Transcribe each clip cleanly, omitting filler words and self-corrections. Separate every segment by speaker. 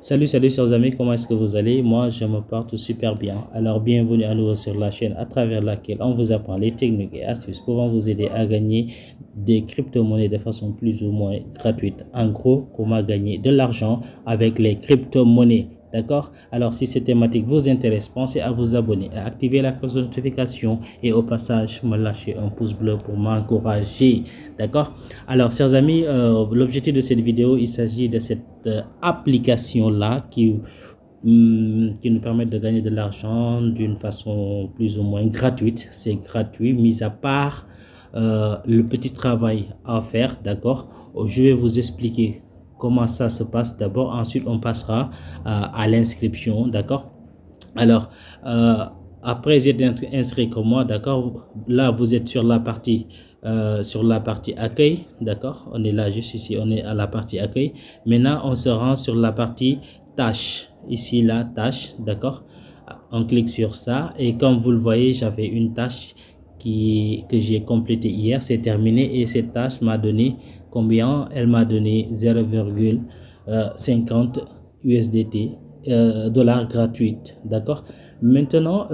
Speaker 1: Salut chers amis, comment est-ce que vous allez? Moi je me porte super bien. Alors bienvenue à nouveau sur la chaîne à travers laquelle on vous apprend les techniques et astuces pouvant vous aider à gagner des crypto-monnaies de façon plus ou moins gratuite. En gros, comment gagner de l'argent avec les crypto-monnaies. D'accord? Alors si cette thématique vous intéresse, pensez à vous abonner, à activer la cloche de notification et au passage me lâcher un pouce bleu pour m'encourager. D'accord? Alors chers amis, l'objectif de cette vidéo, il s'agit de cette application là qui nous permet de gagner de l'argent d'une façon plus ou moins gratuite. C'est gratuit, mis à part le petit travail à faire. D'accord? Je vais vous expliquer comment ça se passe d'abord, ensuite on passera à l'inscription. D'accord? Alors après j'ai été inscrit comme moi, d'accord, là vous êtes sur la partie accueil, d'accord, on est là juste ici, on est à la partie accueil. Maintenant on se rend sur la partie tâche, ici la tâche, d'accord, on clique sur ça et comme vous le voyez, j'avais une tâche que j'ai complétée hier, c'est terminé et cette tâche m'a donné combien? Elle m'a donné 0,50 USDT dollars gratuite. D'accord? Maintenant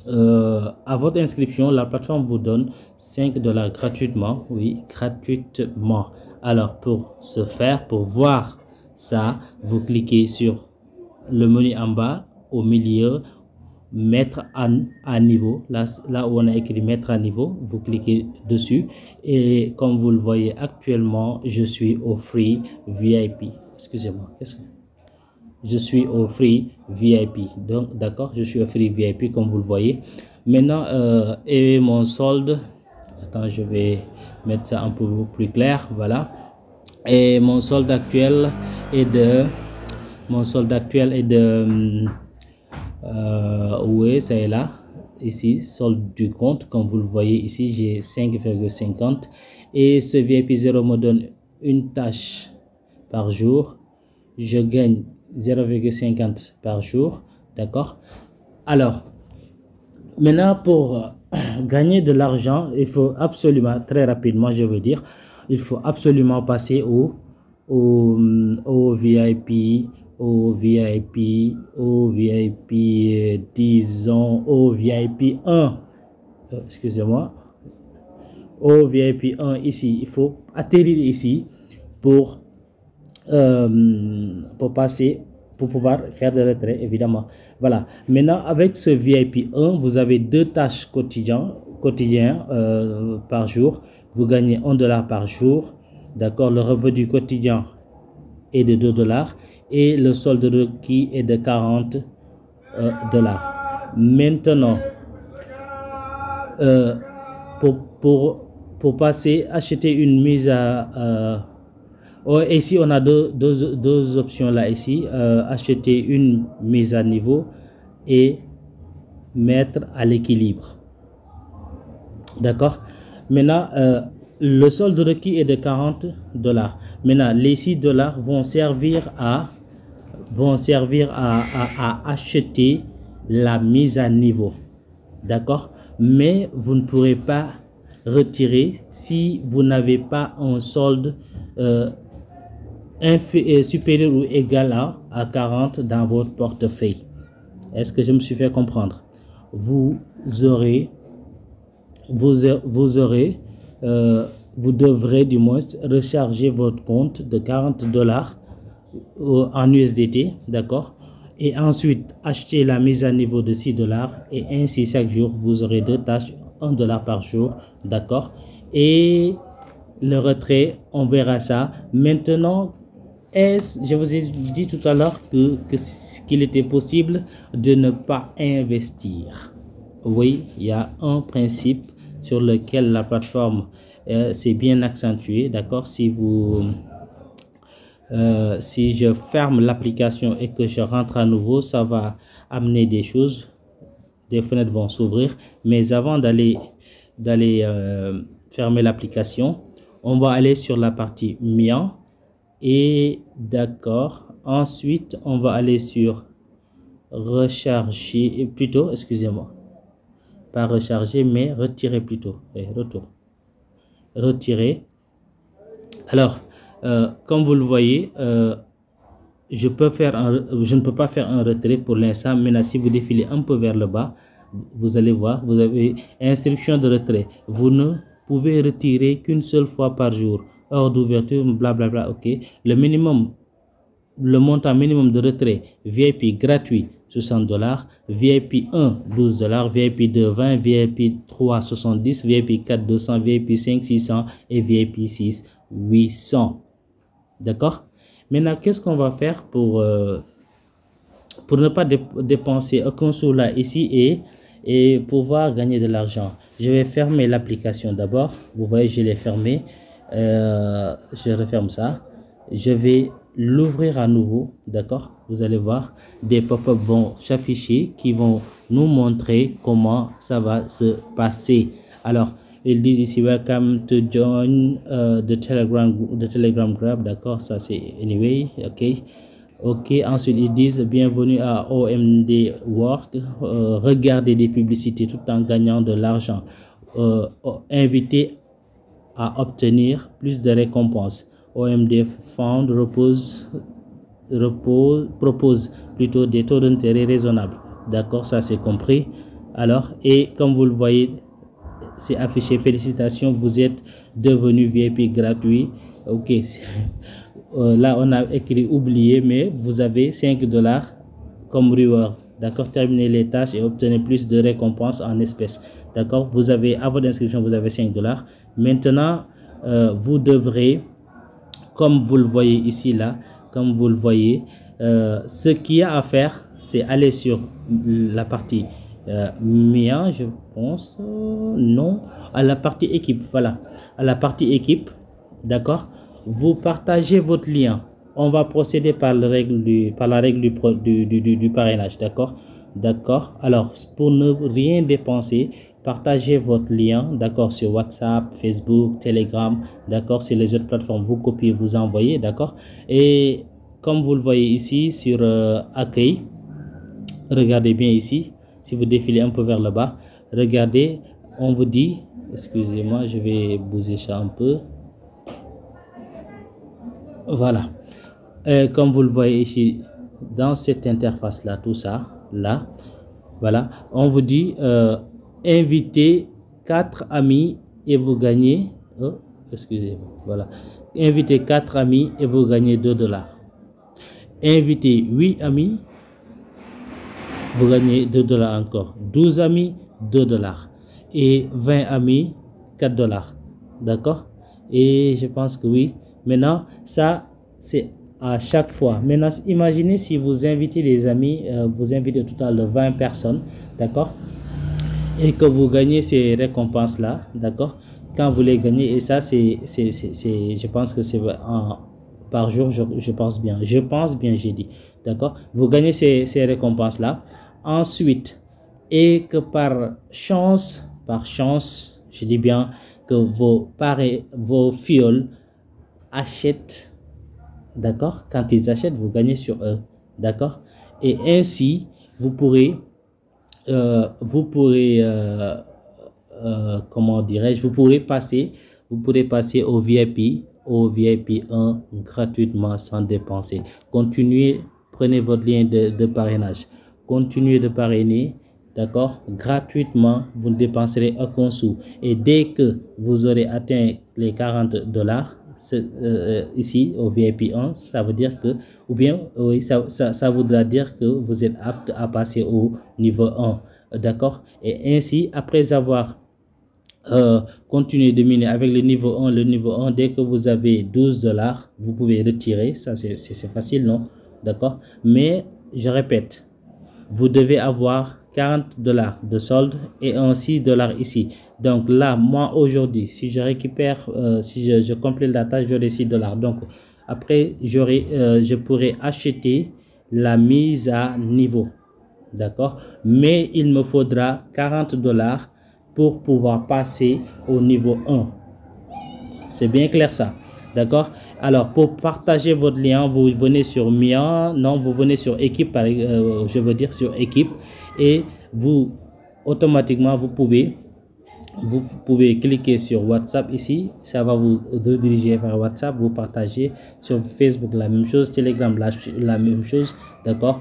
Speaker 1: à votre inscription, la plateforme vous donne 5 dollars gratuitement. Oui, gratuitement. Alors pour ce faire, pour voir ça, vous cliquez sur le menu en bas au milieu, mettre à niveau, là où on a écrit mettre à niveau, vous cliquez dessus et comme vous le voyez actuellement, je suis au free VIP. Excusez-moi, je suis au free VIP. Donc d'accord, je suis au free VIP comme vous le voyez. Maintenant et mon solde, attends, je vais mettre ça un peu plus clair, voilà. Et mon solde actuel est de oui, ça est là, ici, solde du compte, comme vous le voyez ici, j'ai 5,50 et ce VIP 0 me donne une tâche par jour, je gagne 0,50 par jour. D'accord? Alors maintenant pour gagner de l'argent, il faut absolument, très rapidement je veux dire, il faut absolument passer au VIP, disons au VIP 1, excusez-moi, au VIP 1 ici. Il faut atterrir ici pour passer, pour pouvoir faire des retraits, évidemment. Voilà. Maintenant, avec ce VIP 1, vous avez deux tâches quotidiennes par jour. Vous gagnez 1 dollar par jour. D'accord. Le revenu quotidien est de 2 dollars et le solde requis est de 40 dollars. Maintenant, pour passer, acheter une mise à ici on a deux options là ici, acheter une mise à niveau et mettre à l'équilibre. D'accord? Maintenant le solde requis est de 40 dollars. Maintenant les 6 dollars vont servir à acheter la mise à niveau. D'accord? Mais vous ne pourrez pas retirer si vous n'avez pas un solde supérieur ou égal à 40 dans votre portefeuille. Est-ce que je me suis fait comprendre? Vous devrez du moins recharger votre compte de 40 dollars en USDT, d'accord, et ensuite acheter la mise à niveau de 6 dollars et ainsi chaque jour vous aurez deux tâches, 1 dollar par jour, d'accord, et le retrait on verra ça. Maintenant, je vous ai dit tout à l'heure qu'il était possible de ne pas investir. Oui, il y a un principe sur lequel la plateforme s'est bien accentuée. D'accord? Si je ferme l'application et que je rentre à nouveau, ça va amener des choses. Des fenêtres vont s'ouvrir. Mais avant d'aller fermer l'application, on va aller sur la partie Mien. Et d'accord, ensuite on va aller sur recharger, plutôt, excusez-moi, pas recharger mais retirer plutôt, retour, retirer. Alors comme vous le voyez, je ne peux pas faire un retrait pour l'instant. Maintenant, si vous défilez un peu vers le bas, vous allez voir, vous avez instruction de retrait. Vous ne pouvez retirer qu'une seule fois par jour. Heure d'ouverture, blablabla, ok. Le montant minimum de retrait VIP gratuit, $60, VIP 1, $12, VIP 2, 20, VIP 3, 70, VIP 4, 200, VIP 5, 600 et VIP 6, 800. D'accord? Maintenant, qu'est-ce qu'on va faire pour ne pas dépenser aucun sou là, ici et pouvoir gagner de l'argent? Je vais fermer l'application d'abord. Vous voyez, je l'ai fermé. Je referme ça. Je vais l'ouvrir à nouveau. D'accord? Vous allez voir, des pop-up vont s'afficher qui vont nous montrer comment ça va se passer. Alors, ils disent ici welcome to join the Telegram group. D'accord, ça c'est anyway. Ok, ensuite ils disent bienvenue à OMD Work. Regardez des publicités tout en gagnant de l'argent. Invité à obtenir plus de récompenses. OMD Fund propose plutôt des taux d'intérêt raisonnables. D'accord, ça c'est compris. Alors, et comme vous le voyez, c'est affiché, félicitations, vous êtes devenu VIP gratuit. Ok, là on a écrit oublié, mais vous avez $5 comme reward. D'accord, terminez les tâches et obtenez plus de récompenses en espèces. D'accord, vous avez à votre inscription, vous avez $5. Maintenant, vous devrez, comme vous le voyez ici, là, comme vous le voyez, ce qu'il y a à faire, c'est aller sur la partie Mia, je pense, non, à la partie équipe, voilà, à la partie équipe, d'accord, vous partagez votre lien. On va procéder par la règle du parrainage, d'accord, alors pour ne rien dépenser, partagez votre lien, d'accord, sur WhatsApp, Facebook, Telegram, d'accord, sur les autres plateformes, vous copiez, vous envoyez, d'accord, et comme vous le voyez ici sur accueil, regardez bien ici, si vous défilez un peu vers le bas, regardez, on vous dit, excusez-moi, je vais bouger ça un peu, voilà, comme vous le voyez ici, dans cette interface là, tout ça, là, voilà, on vous dit, invitez 4 amis et vous gagnez, excusez-moi, voilà, invitez 4 amis et vous gagnez $2. Invitez 8 amis, vous gagnez $2 encore. 12 amis, $2. Et 20 amis, $4. D'accord? Et je pense que oui. Maintenant, ça, c'est à chaque fois. Maintenant, imaginez si vous invitez les amis, vous invitez au total de 20 personnes, d'accord? Et que vous gagnez ces récompenses-là, d'accord? Quand vous les gagnez, et ça, je pense que c'est par jour, je pense bien, j'ai dit, d'accord? Vous gagnez ces récompenses-là. Ensuite, et que par chance, je dis bien que vos fioles achètent, d'accord? Quand ils achètent, vous gagnez sur eux, d'accord? Et ainsi, vous pourrez comment dirais-je, vous pourrez passer au VIP 1 gratuitement sans dépenser. Continuez, prenez votre lien de parrainage, continuez de parrainer, d'accord, gratuitement, vous ne dépenserez aucun sou. Et dès que vous aurez atteint les $40 ici au VIP 1, ça veut dire que, ou bien oui, ça voudra dire que vous êtes apte à passer au niveau 1, d'accord. Et ainsi, après avoir continué de miner avec le niveau 1, dès que vous avez $12, vous pouvez retirer. Ça c'est facile, non? D'accord, mais je répète, vous devez avoir $40 de solde et un $6 ici. Donc là, moi aujourd'hui, si je récupère, si je complète la tâche, j'aurai $6. Donc après, je pourrais acheter la mise à niveau, d'accord, mais il me faudra $40 pour pouvoir passer au niveau 1. C'est bien clair ça, d'accord? Alors pour partager votre lien, vous venez sur Mia, non, vous venez sur équipe, je veux dire sur équipe, et vous automatiquement vous pouvez vous pouvez cliquer sur WhatsApp ici, ça va vous rediriger vers WhatsApp. Vous partagez sur Facebook, la même chose, Telegram, la même chose, d'accord.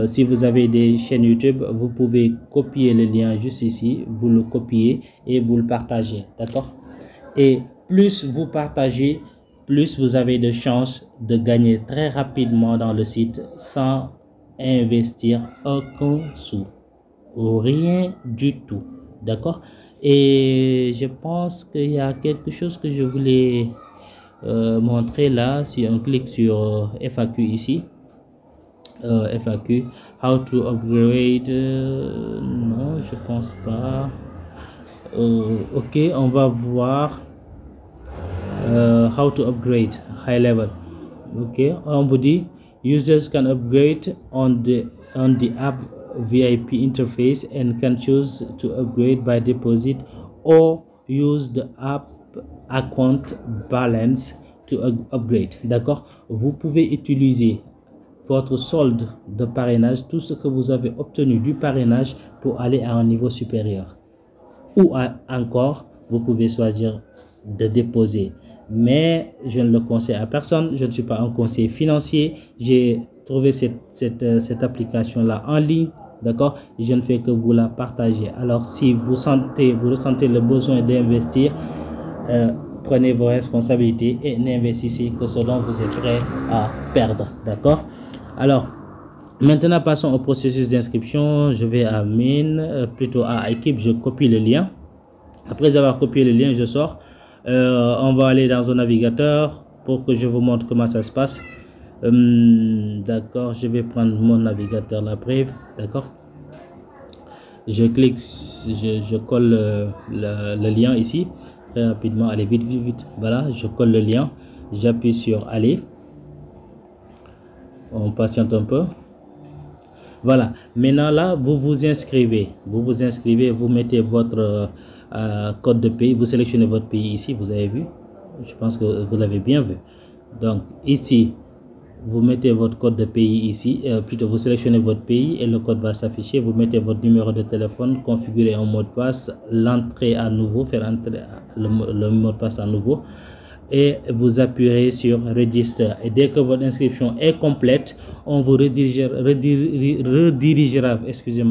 Speaker 1: Si vous avez des chaînes YouTube, vous pouvez copier le lien juste ici, vous le copiez et vous le partagez, d'accord. Et plus vous partagez, plus vous avez de chances de gagner très rapidement dans le site sans investir aucun sou, rien du tout, d'accord. Et je pense qu'il y a quelque chose que je voulais montrer là. Si on clique sur FAQ ici, FAQ, how to upgrade, non, je pense pas. Ok, on va voir how to upgrade high level. Ok, on vous dit users can upgrade on the app VIP interface and can choose to upgrade by deposit or use the app account balance to upgrade. D'accord, vous pouvez utiliser votre solde de parrainage, tout ce que vous avez obtenu du parrainage pour aller à un niveau supérieur. Ou encore, vous pouvez choisir de déposer. Mais je ne le conseille à personne. Je ne suis pas un conseiller financier. J'ai trouvé cette application-là en ligne. D'accord? Je ne fais que vous la partager. Alors, si vous ressentez le besoin d'investir, prenez vos responsabilités et n'investissez que ce dont vous êtes prêt à perdre. D'accord? Alors, maintenant, passons au processus d'inscription. Je vais à plutôt à équipe, je copie le lien. Après avoir copié le lien, je sors. On va aller dans un navigateur pour que je vous montre comment ça se passe. D'accord, je vais prendre mon navigateur, la Brave. D'accord. Je clique, je colle le lien ici. Très rapidement, allez vite, vite, vite. Voilà, je colle le lien. J'appuie sur aller. On patiente un peu. Voilà, maintenant là, vous vous inscrivez. Vous mettez votre code de pays. Vous sélectionnez votre pays ici, vous avez vu. Je pense que vous l'avez bien vu. Donc ici, vous mettez votre code de pays ici. Plutôt, vous sélectionnez votre pays et le code va s'afficher. Vous mettez votre numéro de téléphone, configurer un mot de passe, l'entrée à nouveau, faire entrer le mot de passe à nouveau. Et vous appuyez sur Register. Et dès que votre inscription est complète, on vous redirigera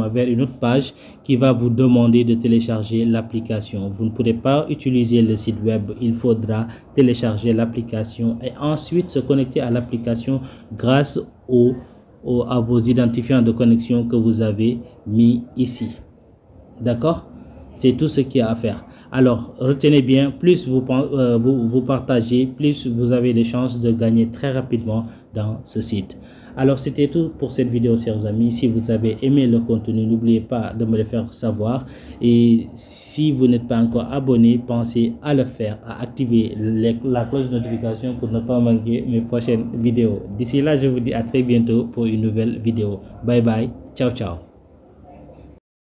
Speaker 1: vers une autre page qui va vous demander de télécharger l'application. Vous ne pourrez pas utiliser le site web. Il faudra télécharger l'application et ensuite se connecter à l'application grâce à vos identifiants de connexion que vous avez mis ici. D'accord? C'est tout ce qu'il y a à faire. Alors, retenez bien, plus vous partagez, plus vous avez des chances de gagner très rapidement dans ce site. Alors, c'était tout pour cette vidéo, chers amis. Si vous avez aimé le contenu, n'oubliez pas de me le faire savoir. Et si vous n'êtes pas encore abonné, pensez à le faire, à activer la cloche de notification pour ne pas manquer mes prochaines vidéos. D'ici là, je vous dis à très bientôt pour une nouvelle vidéo. Bye bye, ciao ciao.